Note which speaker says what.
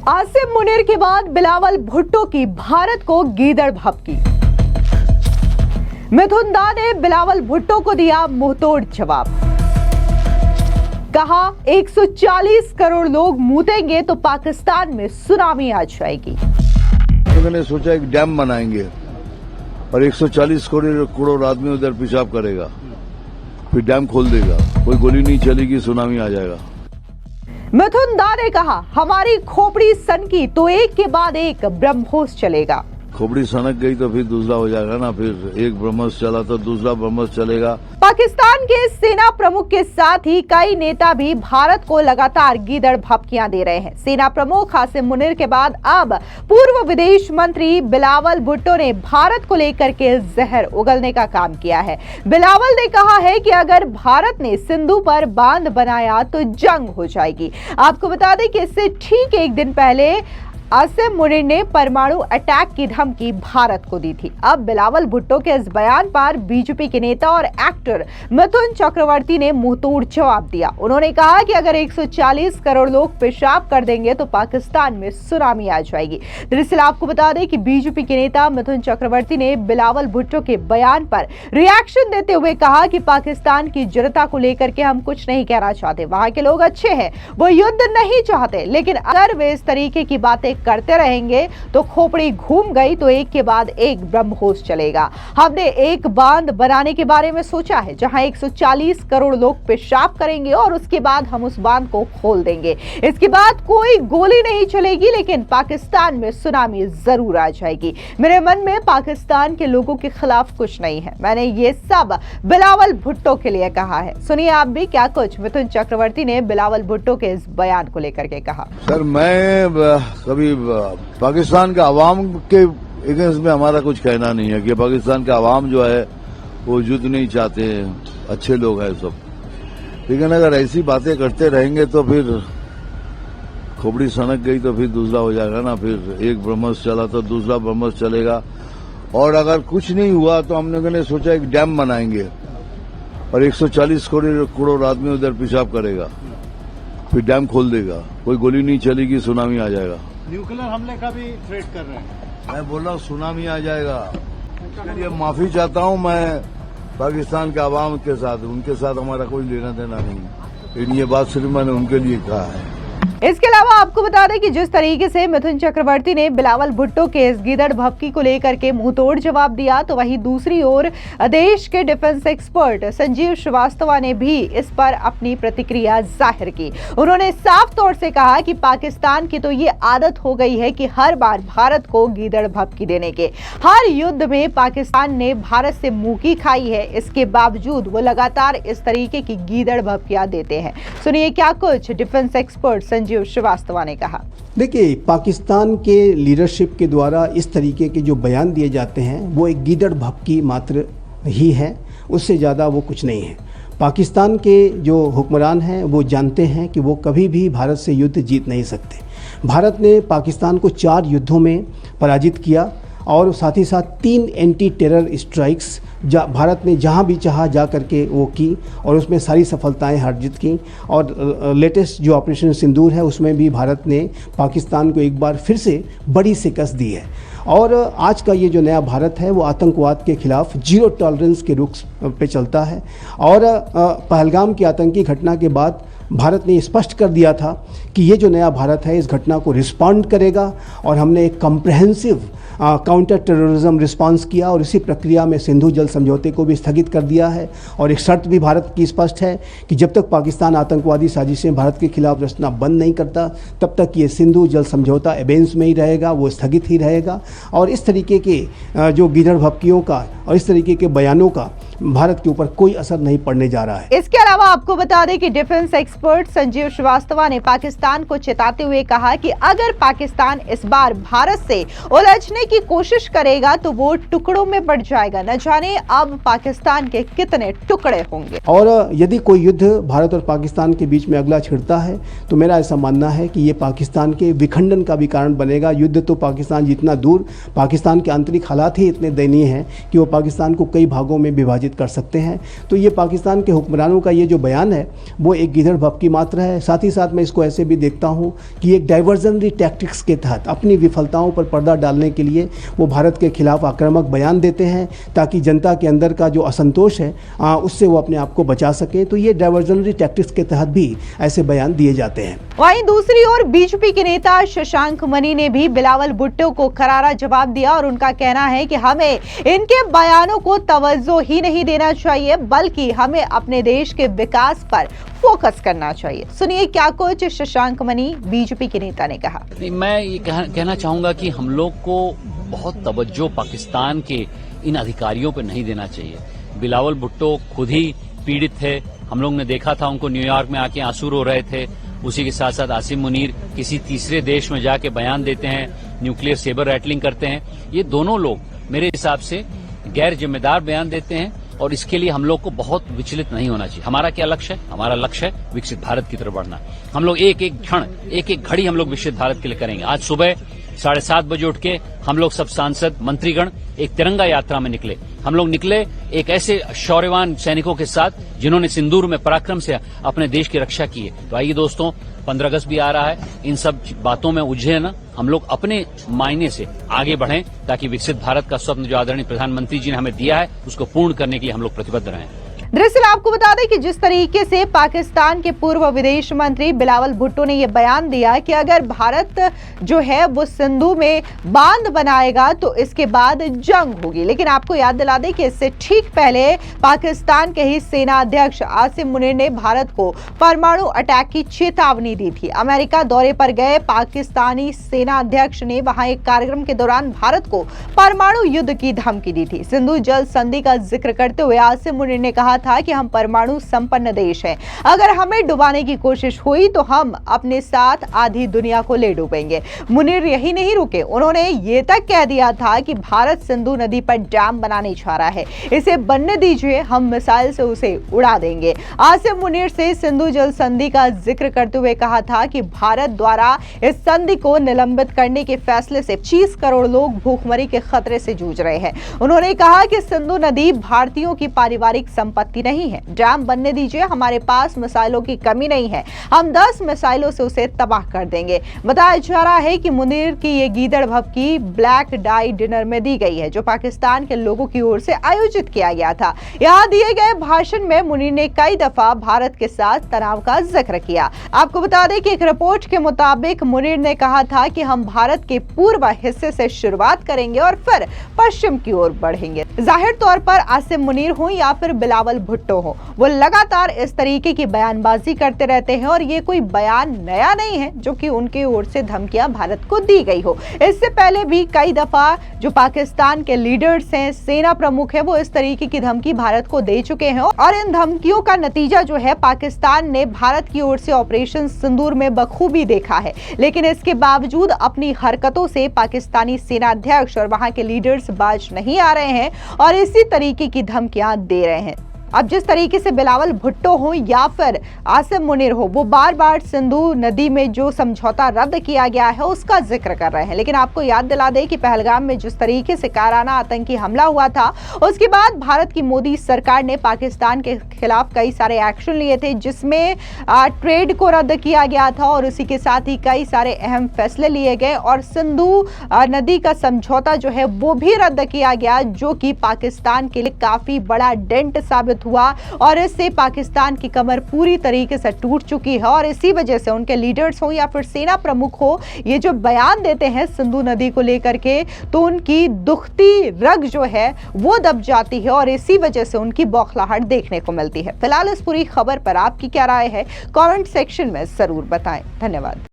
Speaker 1: आसिम मुनीर के बाद बिलावल भुट्टो की भारत को गीदड़ भभकी। मिथुन दा ने बिलावल भुट्टो को दिया मुंहतोड़ जवाब। कहा 140 करोड़ लोग मूतेंगे तो पाकिस्तान में सुनामी आ जाएगी।
Speaker 2: उन्होंने सोचा एक डैम बनाएंगे और 140 करोड़ आदमी उधर पेशाब करेगा, फिर डैम खोल देगा, कोई गोली नहीं चलेगी, सुनामी आ जाएगा।
Speaker 1: मिथुन दा ने कहा हमारी खोपड़ी सनकी तो एक के बाद एक ब्रह्मोस चलेगा।
Speaker 2: खोपड़ी सनक गई तो फिर दूसरा हो जाएगा ना, फिर एक ब्रह्मोस चला तो दूसरा ब्रह्मोस चलेगा।
Speaker 1: पाकिस्तान के सेना प्रमुख के साथ ही कई नेता भी भारत को लगातार गीदड़ भभकियां दे रहे हैं। सेना प्रमुख आसिम मुनीर के बाद अब पूर्व विदेश मंत्री बिलावल भुट्टो ने भारत को लेकर के जहर उगलने का काम किया है। बिलावल ने कहा है कि अगर भारत ने सिंधु पर बांध बनाया तो जंग हो जाएगी। आपको बता दें कि इससे ठीक एक दिन पहले आसिम मुनीर ने परमाणु अटैक की धमकी भारत को दी थी। अब बिलावल भुट्टो के इस बयान पर बीजेपी के नेता और एक्टर मिथुन चक्रवर्ती ने मुंहतोड़ जवाब दिया। उन्होंने कहा कि अगर 140 करोड़ लोग पेशाब कर देंगे तो पाकिस्तान में सुनामी आ जाएगी। दरअसल आपको बता दें कि बीजेपी के नेता मिथुन चक्रवर्ती ने बिलावल भुट्टो के बयान पर रिएक्शन देते हुए कहा कि पाकिस्तान की जनता को लेकर के हम कुछ नहीं कहना चाहते, वहां के लोग अच्छे हैं, वो युद्ध नहीं चाहते, लेकिन अगर वे इस तरीके की बातें करते रहेंगे तो खोपड़ी घूम गई तो एक के बाद एक ब्रह्मोस चलेगा। हमने एक बांध बनाने के बारे में सोचा है जहां 140 करोड़ लोग पेशाब करेंगे और उसके बाद हम उस बांध को खोल देंगे। इसके बाद कोई गोली नहीं चलेगी, लेकिन पाकिस्तान में सुनामी जरूर आ जाएगी। मेरे मन में पाकिस्तान के लोगों के खिलाफ कुछ नहीं है, मैंने ये सब बिलावल भुट्टो के लिए कहा है। सुनिए आप भी क्या कुछ मिथुन चक्रवर्ती ने बिलावल भुट्टो के इस बयान को लेकर के कहा।
Speaker 2: सर, मैं कभी पाकिस्तान के अवाम के अगेंस्ट में हमारा कुछ कहना नहीं है कि पाकिस्तान का अवाम जो है वो युद्ध नहीं चाहते हैं, अच्छे लोग हैं सब। लेकिन अगर ऐसी बातें करते रहेंगे तो फिर खोपड़ी सनक गई तो फिर दूसरा हो जाएगा ना, फिर एक ब्रह्मोस चला तो दूसरा ब्रह्मोस चलेगा। और अगर कुछ नहीं हुआ तो हम लोगों ने सोचा एक डैम बनाएंगे और 140 करोड़ आदमी उधर पेशाब करेगा, फिर डैम खोल देगा, कोई गोली नहीं चलेगी, सुनामी आ जाएगा।
Speaker 3: न्यूक्लियर हमले का भी थ्रेट कर रहे हैं।
Speaker 2: मैं बोल रहा हूँ सुनामी आ जाएगा। इसके लिए माफी चाहता हूँ मैं पाकिस्तान के अवाम के साथ, उनके साथ हमारा कोई लेना देना नहीं, लेकिन ये बात सिर्फ मैंने उनके लिए कहा है।
Speaker 1: इसके अलावा आपको बता दें कि जिस तरीके से मिथुन चक्रवर्ती ने बिलावल भुट्टो के इस गीदड़ भभकी को लेकर के मुंहतोड़ जवाब दिया, तो वहीं दूसरी ओर देश के डिफेंस एक्सपर्ट संजीव श्रीवास्तव ने भी इस पर अपनी प्रतिक्रिया जाहिर की। उन्होंने साफ तौर से कहा कि पाकिस्तान की तो ये आदत हो गई है कि हर बार भारत को गीदड़ भभकी देने के। हर युद्ध में पाकिस्तान ने भारत से मुंह खाई है, इसके बावजूद वो लगातार इस तरीके की गीदड़ भभकियां देते हैं। सुनिए क्या कुछ डिफेंस एक्सपर्ट संजीव श्रीवास्तव ने कहा।
Speaker 4: देखिए, पाकिस्तान के लीडरशिप के द्वारा इस तरीके के जो बयान दिए जाते हैं वो एक गीदड़ भभकी मात्र ही है, उससे ज़्यादा वो कुछ नहीं है। पाकिस्तान के जो हुक्मरान हैं वो जानते हैं कि वो कभी भी भारत से युद्ध जीत नहीं सकते। भारत ने पाकिस्तान को 4 युद्धों में पराजित किया और साथ ही साथ 3 एंटी टेरर स्ट्राइक्स भारत ने जहां भी चाहा जा करके वो की और उसमें सारी सफलताएं अर्जित की। और लेटेस्ट जो ऑपरेशन सिंदूर है उसमें भी भारत ने पाकिस्तान को एक बार फिर से बड़ी शिकस्त दी है। और आज का ये जो नया भारत है वो आतंकवाद के खिलाफ जीरो टॉलरेंस के रुख पे चलता है। और पहलगाम की आतंकी घटना के बाद भारत ने स्पष्ट कर दिया था कि ये जो नया भारत है इस घटना को रिस्पॉन्ड करेगा और हमने एक कम्प्रहेंसिव काउंटर टेररिज्म रिस्पांस किया और इसी प्रक्रिया में सिंधु जल समझौते को भी स्थगित कर दिया है। और एक शर्त भी भारत की स्पष्ट है कि जब तक पाकिस्तान आतंकवादी साजिशें भारत के खिलाफ रचना बंद नहीं करता तब तक ये सिंधु जल समझौता एबेंस में ही रहेगा, वो स्थगित ही रहेगा। और इस तरीके के जो गीदड़ भभकियों का और इस तरीके के बयानों का भारत के ऊपर कोई असर नहीं पड़ने जा रहा है।
Speaker 1: इसके अलावा आपको बता दें कि डिफेंस एक्सपर्ट संजीव श्रीवास्तव ने पाकिस्तान को चेताते हुए कहा कि अगर पाकिस्तान इस बार भारत से उलझने की कोशिश करेगा तो वो टुकड़ों में बढ़ जाएगा, न जाने अब पाकिस्तान के कितने टुकड़े होंगे।
Speaker 4: और यदि कोई युद्ध भारत और पाकिस्तान के बीच में अगला छिड़ता है तो मेरा ऐसा मानना है कि ये पाकिस्तान के विखंडन का भी कारण बनेगा। युद्ध तो पाकिस्तान जितना दूर, पाकिस्तान के आंतरिक हालात ही इतने दयनीय हैं कि वो पाकिस्तान को कई भागों में विभाजित कर सकते हैं। तो ये पाकिस्तान के हुक्मरानों का ये जो बयान है वो एक गीदड़ भपकी मात्र है। साथ ही साथ मैं इसको ऐसे भी देखता हूँ कि एक डाइवर्जनरी टैक्टिक्स के तहत अपनी विफलताओं पर पर्दा डालने के लिए वो भारत के खिलाफ आक्रामक बयान देते हैं ताकि जनता के अंदर का जो असंतोष है उससे वो अपने आप को बचा सके। तो ये डाइवर्जनरी टैक्टिक्स के तहत भी ऐसे बयान दिए जाते हैं।
Speaker 1: वहीं दूसरी ओर बीजेपी के नेता शशांक मनी ने भी बिलावल भुट्टो को करारा जवाब दिया और उनका कहना है कि हमें इनके बयानों को तवज्जो ही नहीं देना चाहिए बल्कि हमें अपने देश के विकास पर फोकस करना चाहिए। सुनिए क्या कुछ शशांक मनी बीजेपी के नेता ने कहा।
Speaker 5: मैं ये कहना चाहूंगा कि हम लोग को बहुत तवज्जो पाकिस्तान के इन अधिकारियों पर नहीं देना चाहिए। बिलावल भुट्टो खुद ही पीड़ित थे, हम लोग ने देखा था उनको न्यूयॉर्क में आके आंसू रो रहे थे। उसी के साथ साथ आसिम मुनीर किसी तीसरे देश में जाके बयान देते हैं, न्यूक्लियर सेबर रैटलिंग करते हैं। ये दोनों लोग मेरे हिसाब से गैर जिम्मेदार बयान देते हैं और इसके लिए हम लोग को बहुत विचलित नहीं होना चाहिए। हमारा क्या लक्ष्य है? हमारा लक्ष्य है विकसित भारत की तरफ बढ़ना। हम लोग एक एक क्षण एक एक घड़ी हम लोग विकसित भारत के लिए करेंगे। आज सुबह 7:30 बजे उठ के हम लोग सब सांसद मंत्रीगण एक तिरंगा यात्रा में निकले। हम लोग निकले एक ऐसे शौर्यवान सैनिकों के साथ जिन्होंने सिंदूर में पराक्रम से अपने देश की रक्षा की है। तो आइए दोस्तों, 15 अगस्त भी आ रहा है, इन सब बातों में उलझे ना, हम लोग अपने मायने से आगे बढ़ें ताकि विकसित भारत का स्वप्न जो आदरणीय प्रधानमंत्री जी ने हमें दिया है उसको पूर्ण करने के लिए हम लोग प्रतिबद्ध रहें।
Speaker 1: दरअसल आपको बता दें कि जिस तरीके से पाकिस्तान के पूर्व विदेश मंत्री बिलावल भुट्टो ने यह बयान दिया कि अगर भारत जो है वो सिंधु में बांध बनाएगा तो इसके बाद जंग होगी, लेकिन आपको याद दिला दें कि इससे ठीक पहले पाकिस्तान के ही सेना अध्यक्ष आसिम मुनीर ने भारत को परमाणु अटैक की चेतावनी दी थी। अमेरिका दौरे पर गए पाकिस्तानी सेना अध्यक्ष ने वहां एक कार्यक्रम के दौरान भारत को परमाणु युद्ध की धमकी दी थी। सिंधु जल संधि का जिक्र करते हुए आसिम मुनीर ने कहा था कि हम परमाणु संपन्न देश हैं, अगर हमें डुबाने की कोशिश हुई तो हम अपने साथ आधी दुनिया को ले डूबेंगे। मुनीर यही नहीं रुके, उन्होंने ये तक कह दिया था कि भारत सिंधु नदी पर डैम बनाने जा रहा है, इसे बनने दीजिए, हम मिसाइल से उसे उड़ा देंगे। आसिम मुनीर से सिंधु जल संधि का जिक्र करते हुए कहा था कि भारत द्वारा इस संधि को निलंबित करने के फैसले से 25 करोड़ लोग भूखमरी के खतरे से जूझ रहे हैं। उन्होंने कहा कि सिंधु नदी भारतीयों की पारिवारिक संपत्ति नहीं है, डैम बनने दीजिए, हमारे पास मिसाइलों की कमी नहीं है, हम 10 मिसाइलों से उसे तबाह कर देंगे। बताया जा रहा है कि मुनीर की ये गीदड़ भभकी ब्लैक डाई डिनर में दी गई है जो पाकिस्तान के लोगों की ओर से आयोजित किया गया था। यहाँ दिए गए भाषण में मुनीर ने कई दफा भारत के साथ तनाव का जिक्र किया। आपको बता दें कि एक रिपोर्ट के मुताबिक मुनीर ने कहा था कि हम भारत के पूर्व हिस्से से शुरुआत करेंगे और फिर पश्चिम की ओर बढ़ेंगे। जाहिर तौर पर आसिम मुनीर हो या फिर बिलावल भुट्टो हो, वो लगातार इस तरीके की बयानबाजी करते रहते हैं और ये कोई बयान नया नहीं है जो कि उनकी ओर से धमकियां भारत को दी गई हो। इससे पहले भी कई दफा जो पाकिस्तान के लीडर्स हैं, सेना प्रमुख है, वो इस तरीके की धमकी भारत को दे चुके हैं और इन धमकियों का नतीजा जो है पाकिस्तान ने भारत की ओर से ऑपरेशन सिंदूर में बखूबी देखा है। लेकिन इसके बावजूद अपनी हरकतों से पाकिस्तानी सेना अध्यक्ष और वहां के लीडर्स बाज नहीं आ रहे हैं और इसी तरीके की धमकियां दे रहे हैं। अब जिस तरीके से बिलावल भुट्टो हो या फिर आसिम मुनीर हो, वो बार बार सिंधु नदी में जो समझौता रद्द किया गया है उसका जिक्र कर रहे हैं। लेकिन आपको याद दिला दें कि पहलगाम में जिस तरीके से काराना आतंकी हमला हुआ था उसके बाद भारत की मोदी सरकार ने पाकिस्तान के खिलाफ कई सारे एक्शन लिए थे, जिसमें ट्रेड को रद्द किया गया था और उसी के साथ ही कई सारे अहम फैसले लिए गए और सिंधु नदी का समझौता जो है वो भी रद्द किया गया, जो कि पाकिस्तान के लिए काफी बड़ा डेंट साबित हुआ और इससे पाकिस्तान की कमर पूरी तरीके से टूट चुकी है। और इसी वजह से उनके लीडर्स हो या फिर सेना प्रमुख हो, ये जो बयान देते हैं सिंधु नदी को लेकर के, तो उनकी दुखती रग जो है वो दब जाती है और इसी वजह से उनकी बौखलाहट देखने को मिलती है। फिलहाल इस पूरी खबर पर आपकी क्या राय है, कमेंट सेक्शन में जरूर बताएं। धन्यवाद।